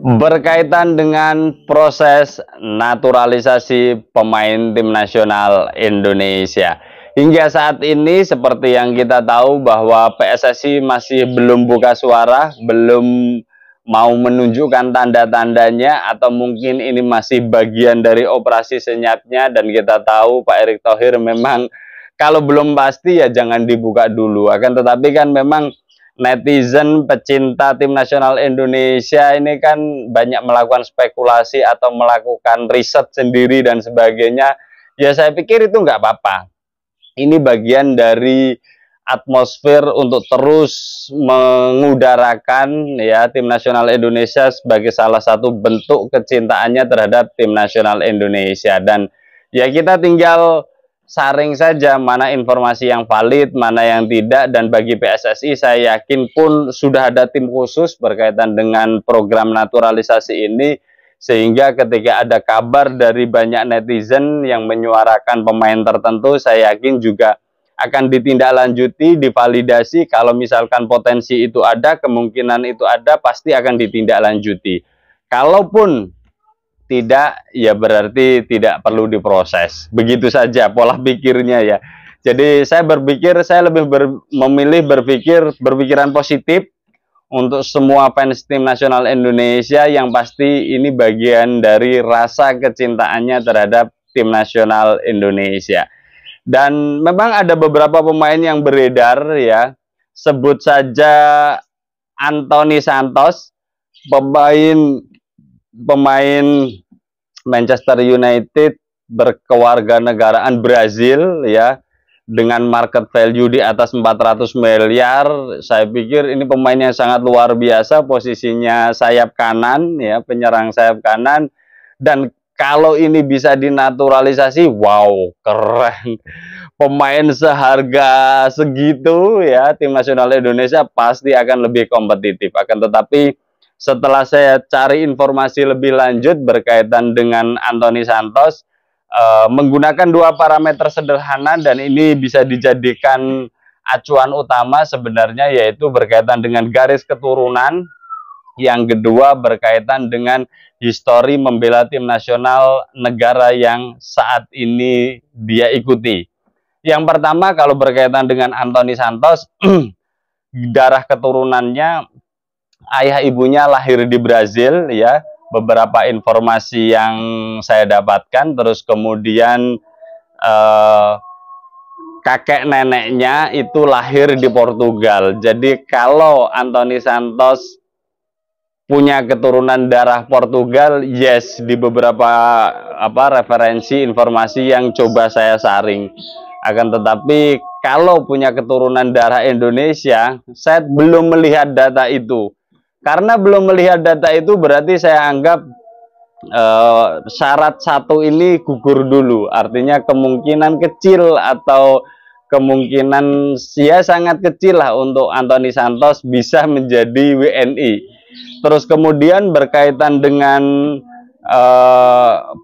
Berkaitan dengan proses naturalisasi pemain tim nasional Indonesia. Hingga saat ini seperti yang kita tahu bahwa PSSI masih belum buka suara, belum mau menunjukkan tanda-tandanya, atau mungkin ini masih bagian dari operasi senyapnya. Dan kita tahu Pak Erick Thohir memang kalau belum pasti ya jangan dibuka dulu. Akan tetapi kan memang netizen pecinta tim nasional Indonesia ini kan banyak melakukan spekulasi atau melakukan riset sendiri dan sebagainya. Ya saya pikir itu nggak apa-apa. Ini bagian dari atmosfer untuk terus mengudarakan ya tim nasional Indonesia sebagai salah satu bentuk kecintaannya terhadap tim nasional Indonesia. Dan ya kita tinggal saring saja mana informasi yang valid, mana yang tidak. Dan bagi PSSI saya yakin pun sudah ada tim khusus berkaitan dengan program naturalisasi ini, sehingga ketika ada kabar dari banyak netizen yang menyuarakan pemain tertentu, saya yakin juga akan ditindaklanjuti, divalidasi. Kalau misalkan potensi itu ada, kemungkinan itu ada, pasti akan ditindaklanjuti. Kalaupun tidak, ya berarti tidak perlu diproses. Begitu saja pola pikirnya ya. Jadi saya berpikir, saya lebih memilih berpikiran positif untuk semua fans tim nasional Indonesia, yang pasti ini bagian dari rasa kecintaannya terhadap tim nasional Indonesia. Dan memang ada beberapa pemain yang beredar ya. Sebut saja Anthony Santos, pemain Manchester United berkewarganegaraan Brazil ya, dengan market value di atas 400 miliar. Saya pikir ini pemain yang sangat luar biasa, posisinya sayap kanan ya, penyerang sayap kanan. Dan kalau ini bisa dinaturalisasi, wow, keren. Pemain seharga segitu ya, tim nasional Indonesia pasti akan lebih kompetitif. Akan tetapi setelah saya cari informasi lebih lanjut berkaitan dengan Anthony Santos, menggunakan dua parameter sederhana, dan ini bisa dijadikan acuan utama sebenarnya, yaitu berkaitan dengan garis keturunan. Yang kedua berkaitan dengan histori membela tim nasional negara yang saat ini dia ikuti. Yang pertama, kalau berkaitan dengan Anthony Santos, darah keturunannya, ayah ibunya lahir di Brazil ya, beberapa informasi yang saya dapatkan. Terus kemudian kakek neneknya itu lahir di Portugal. Jadi kalau Anthony Santos punya keturunan darah Portugal, yes, di beberapa referensi informasi yang coba saya saring. Akan tetapi kalau punya keturunan darah Indonesia, saya belum melihat data itu. Karena belum melihat data itu berarti saya anggap syarat satu ini gugur dulu. Artinya kemungkinan kecil, atau kemungkinan ya sangat kecil lah untuk Anthony Santos bisa menjadi WNI. Terus kemudian berkaitan dengan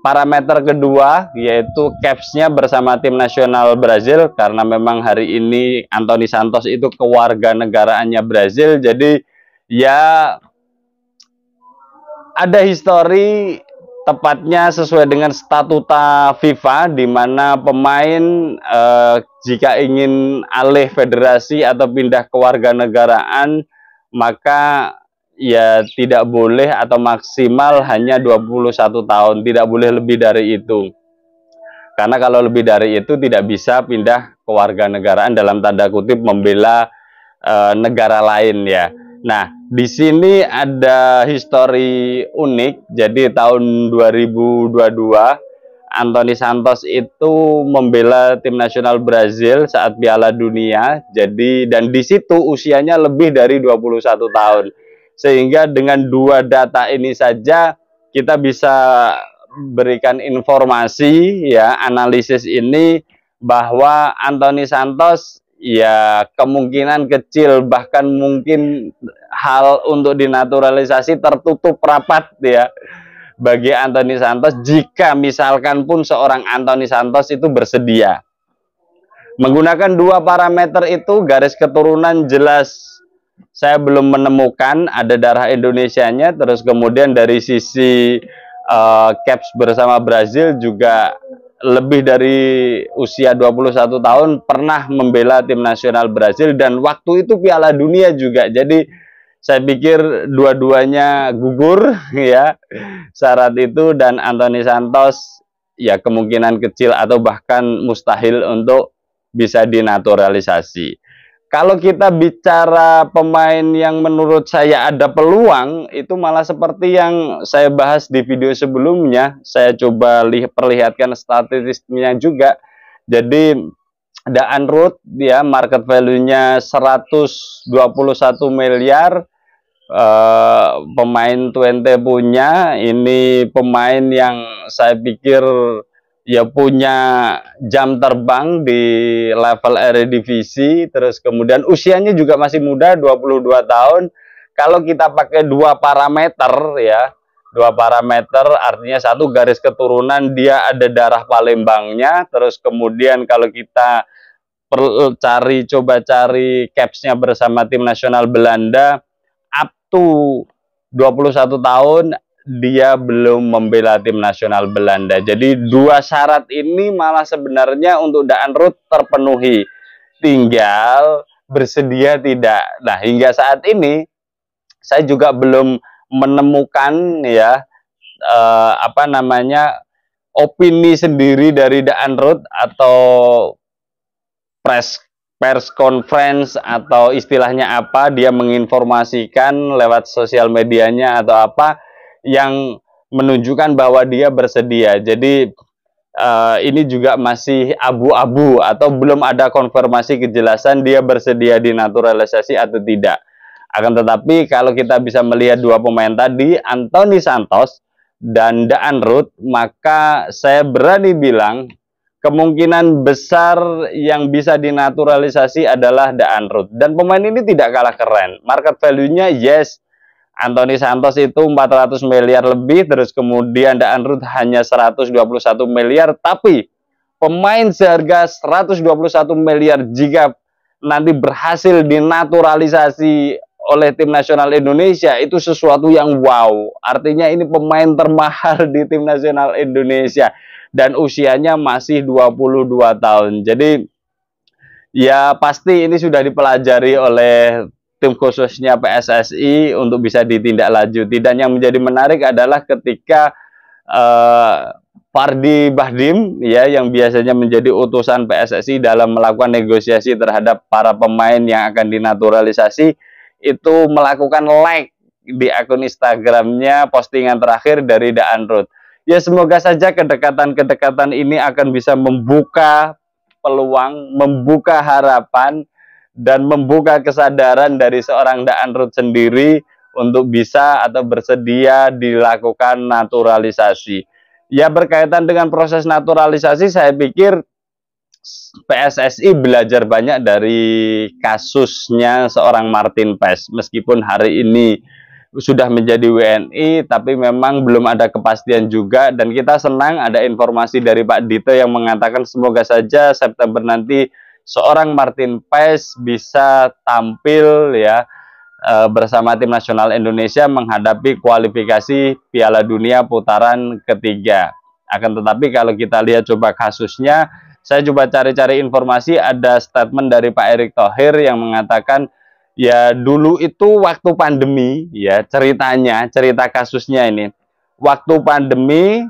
parameter kedua, yaitu capsnya bersama tim nasional Brazil. Karena memang hari ini Anthony Santos itu kewarganegaraannya Brazil. Jadi ya ada histori, tepatnya sesuai dengan statuta FIFA, di mana pemain jika ingin alih federasi atau pindah kewarganegaraan, maka ya tidak boleh, atau maksimal hanya 21 tahun, tidak boleh lebih dari itu. Karena kalau lebih dari itu tidak bisa pindah kewarganegaraan, dalam tanda kutip membela negara lain ya. Nah, di sini ada histori unik. Jadi tahun 2022 Anthony Santos itu membela tim nasional Brazil saat Piala Dunia. Jadi, dan di situ usianya lebih dari 21 tahun. Sehingga dengan dua data ini saja kita bisa berikan informasi ya, analisis ini, bahwa Anthony Santos ya kemungkinan kecil, bahkan mungkin hal untuk dinaturalisasi tertutup rapat ya bagi Anthony Santos, jika misalkan pun seorang Anthony Santos itu bersedia. Menggunakan dua parameter itu, garis keturunan jelas saya belum menemukan ada darah Indonesianya. Terus kemudian dari sisi caps bersama Brazil juga lebih dari usia 21 tahun pernah membela tim nasional Brazil, dan waktu itu Piala Dunia juga. Jadi saya pikir dua-duanya gugur ya syarat itu, dan Anthony Santos ya kemungkinan kecil atau bahkan mustahil untuk bisa dinaturalisasi. Kalau kita bicara pemain yang menurut saya ada peluang, itu malah seperti yang saya bahas di video sebelumnya. Saya coba perlihatkan statistiknya juga. Jadi Daan Ruth ya market value-nya 121 miliar. Pemain Twente punya, ini pemain yang saya pikir ya punya jam terbang di level Eredivisie. Terus kemudian usianya juga masih muda, 22 tahun. Kalau kita pakai dua parameter ya, dua parameter artinya satu, garis keturunan dia ada darah Palembangnya. Terus kemudian kalau kita coba cari capsnya bersama tim nasional Belanda, up to 21 tahun dia belum membela tim nasional Belanda. Jadi dua syarat ini malah sebenarnya untuk Daan Ruth terpenuhi, tinggal bersedia tidak. Nah, hingga saat ini saya juga belum menemukan ya opini sendiri dari Daan Ruth atau pers conference atau istilahnya apa, dia menginformasikan lewat sosial medianya atau apa yang menunjukkan bahwa dia bersedia. Jadi ini juga masih abu-abu atau belum ada konfirmasi kejelasan dia bersedia dinaturalisasi atau tidak. Akan tetapi kalau kita bisa melihat dua pemain tadi, Anthony Santos dan Daan Ruth, maka saya berani bilang kemungkinan besar yang bisa dinaturalisasi adalah Daan Ruth. Dan pemain ini tidak kalah keren. Market value-nya yes, Anthony Santos itu 400 miliar lebih, terus kemudian Daan Ruth hanya 121 miliar, tapi pemain seharga 121 miliar jika nanti berhasil dinaturalisasi oleh tim nasional Indonesia, itu sesuatu yang wow. Artinya ini pemain termahal di tim nasional Indonesia, dan usianya masih 22 tahun. Jadi ya pasti ini sudah dipelajari oleh tim khususnya PSSI untuk bisa ditindaklanjuti. Dan yang menjadi menarik adalah ketika Pardi Bahdim ya, yang biasanya menjadi utusan PSSI dalam melakukan negosiasi terhadap para pemain yang akan dinaturalisasi, itu melakukan like di akun Instagramnya postingan terakhir dari Daan Ruth. Ya semoga saja kedekatan-kedekatan ini akan bisa membuka peluang, membuka harapan, dan membuka kesadaran dari seorang Daan Ruth sendiri untuk bisa atau bersedia dilakukan naturalisasi. Ya berkaitan dengan proses naturalisasi, saya pikir PSSI belajar banyak dari kasusnya seorang Martin Paes. Meskipun hari ini sudah menjadi WNI, tapi memang belum ada kepastian juga. Dan kita senang ada informasi dari Pak Dito yang mengatakan semoga saja September nanti seorang Martin Paes bisa tampil ya bersama tim nasional Indonesia menghadapi kualifikasi Piala Dunia putaran ketiga. Akan tetapi kalau kita lihat coba kasusnya, saya coba cari-cari informasi, ada statement dari Pak Erick Thohir yang mengatakan ya dulu itu waktu pandemi ya, cerita kasusnya ini. Waktu pandemi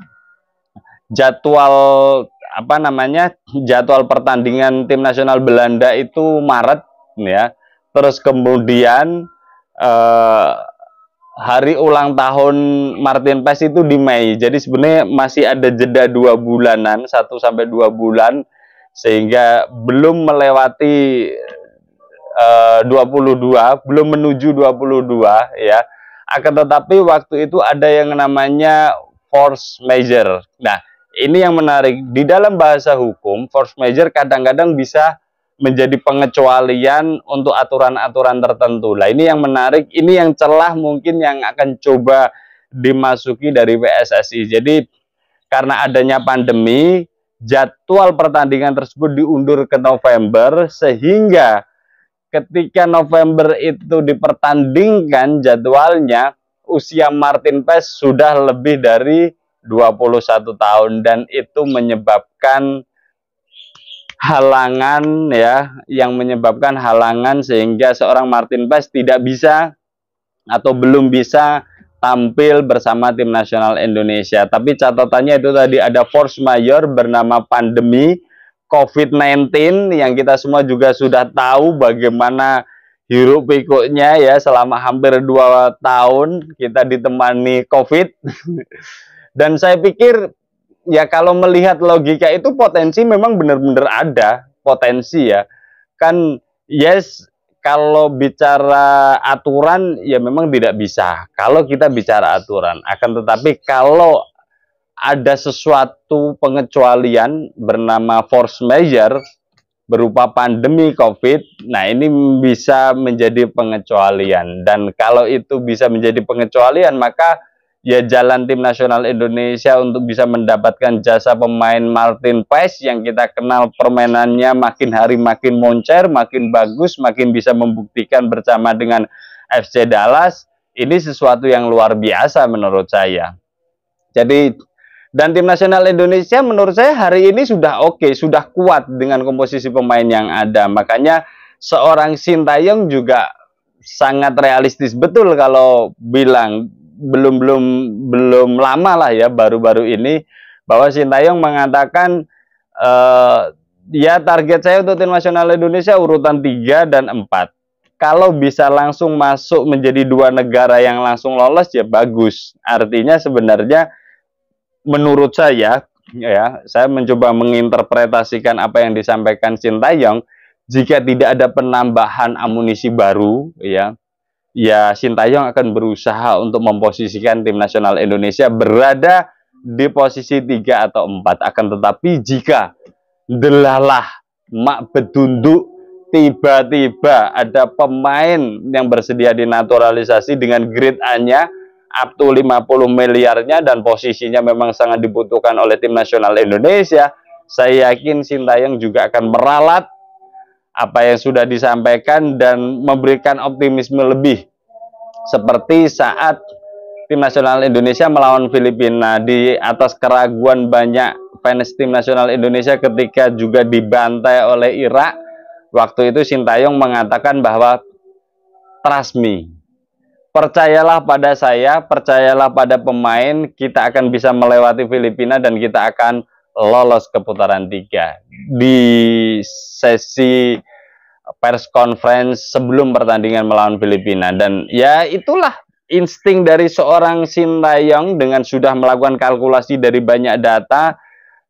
jadwal jadwal pertandingan tim nasional Belanda itu Maret ya. Terus kemudian hari ulang tahun Martin Paes itu di Mei. Jadi sebenarnya masih ada jeda 2 bulanan, 1 sampai 2 bulan, sehingga belum melewati 22, belum menuju 22 ya. Akan tetapi waktu itu ada yang namanya force majeure. Nah, ini yang menarik. Di dalam bahasa hukum, force majeure kadang-kadang bisa menjadi pengecualian untuk aturan-aturan tertentu. Nah, ini yang menarik, ini yang celah mungkin yang akan coba dimasuki dari PSSI. Jadi karena adanya pandemi, jadwal pertandingan tersebut diundur ke November, sehingga ketika November itu dipertandingkan jadwalnya, usia Martin Paes sudah lebih dari 21 tahun dan itu menyebabkan halangan ya, yang menyebabkan halangan sehingga seorang Martin Paes tidak bisa atau belum bisa tampil bersama tim nasional Indonesia. Tapi catatannya itu tadi ada force majeure bernama pandemi COVID-19 yang kita semua juga sudah tahu bagaimana hiruk pikuknya ya selama hampir 2 tahun kita ditemani COVID. Dan saya pikir ya kalau melihat logika itu potensi memang benar-benar ada potensi ya. Kan yes, kalau bicara aturan ya memang tidak bisa. Kalau kita bicara aturan, akan tetapi kalau ada sesuatu pengecualian bernama force majeure berupa pandemi COVID, nah ini bisa menjadi pengecualian. Dan kalau itu bisa menjadi pengecualian, maka ya jalan tim nasional Indonesia untuk bisa mendapatkan jasa pemain Martin Paes yang kita kenal permainannya makin hari makin moncer, makin bagus, makin bisa membuktikan bersama dengan FC Dallas, ini sesuatu yang luar biasa menurut saya. Jadi dan tim nasional Indonesia menurut saya hari ini sudah oke, sudah kuat dengan komposisi pemain yang ada. Makanya seorang Sintayong juga sangat realistis betul kalau bilang belum lama lah ya, baru-baru ini bahwa Sintayong mengatakan ya target saya untuk tim nasional Indonesia urutan 3 dan 4. Kalau bisa langsung masuk menjadi 2 negara yang langsung lolos ya bagus. Artinya sebenarnya menurut saya, ya, saya mencoba menginterpretasikan apa yang disampaikan Sintayong. Jika tidak ada penambahan amunisi baru, ya Sintayong akan berusaha untuk memposisikan tim nasional Indonesia berada di posisi 3 atau 4. Akan tetapi jika delalah mak bedunduk tiba-tiba ada pemain yang bersedia dinaturalisasi dengan grade A-nya up to 50 miliarnya dan posisinya memang sangat dibutuhkan oleh tim nasional Indonesia, saya yakin Sintayong juga akan meralat apa yang sudah disampaikan dan memberikan optimisme lebih. Seperti saat tim nasional Indonesia melawan Filipina, di atas keraguan banyak fans tim nasional Indonesia ketika juga dibantai oleh Irak, waktu itu Sintayong mengatakan bahwa trust me, percayalah pada saya, percayalah pada pemain, kita akan bisa melewati Filipina dan kita akan lolos ke putaran 3. Di sesi press conference sebelum pertandingan melawan Filipina. Dan ya itulah insting dari seorang Sintayong dengan sudah melakukan kalkulasi dari banyak data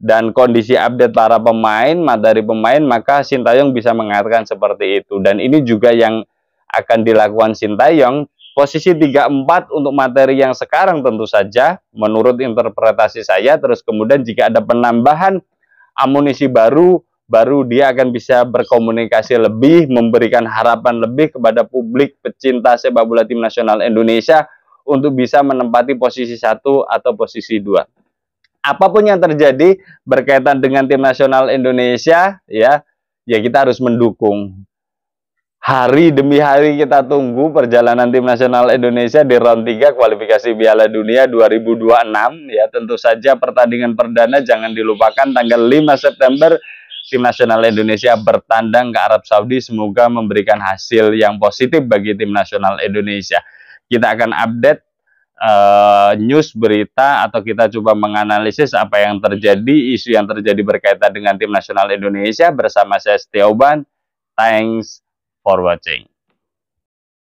dan kondisi update para pemain, materi pemain, maka Sintayong bisa mengatakan seperti itu. Dan ini juga yang akan dilakukan Sintayong. Posisi 3-4 untuk materi yang sekarang tentu saja menurut interpretasi saya. Terus kemudian jika ada penambahan amunisi baru dia akan bisa berkomunikasi lebih, memberikan harapan lebih kepada publik pecinta sepak bola tim nasional Indonesia untuk bisa menempati posisi 1 atau posisi 2. Apapun yang terjadi berkaitan dengan tim nasional Indonesia, ya kita harus mendukung. Hari demi hari kita tunggu perjalanan tim nasional Indonesia di round 3 kualifikasi Piala Dunia 2026. Ya, tentu saja pertandingan perdana jangan dilupakan tanggal 5 September tim nasional Indonesia bertandang ke Arab Saudi. Semoga memberikan hasil yang positif bagi tim nasional Indonesia. Kita akan update news, berita, atau kita coba menganalisis apa yang terjadi, isu yang terjadi berkaitan dengan tim nasional Indonesia bersama saya Setiauban. Thanks for watching.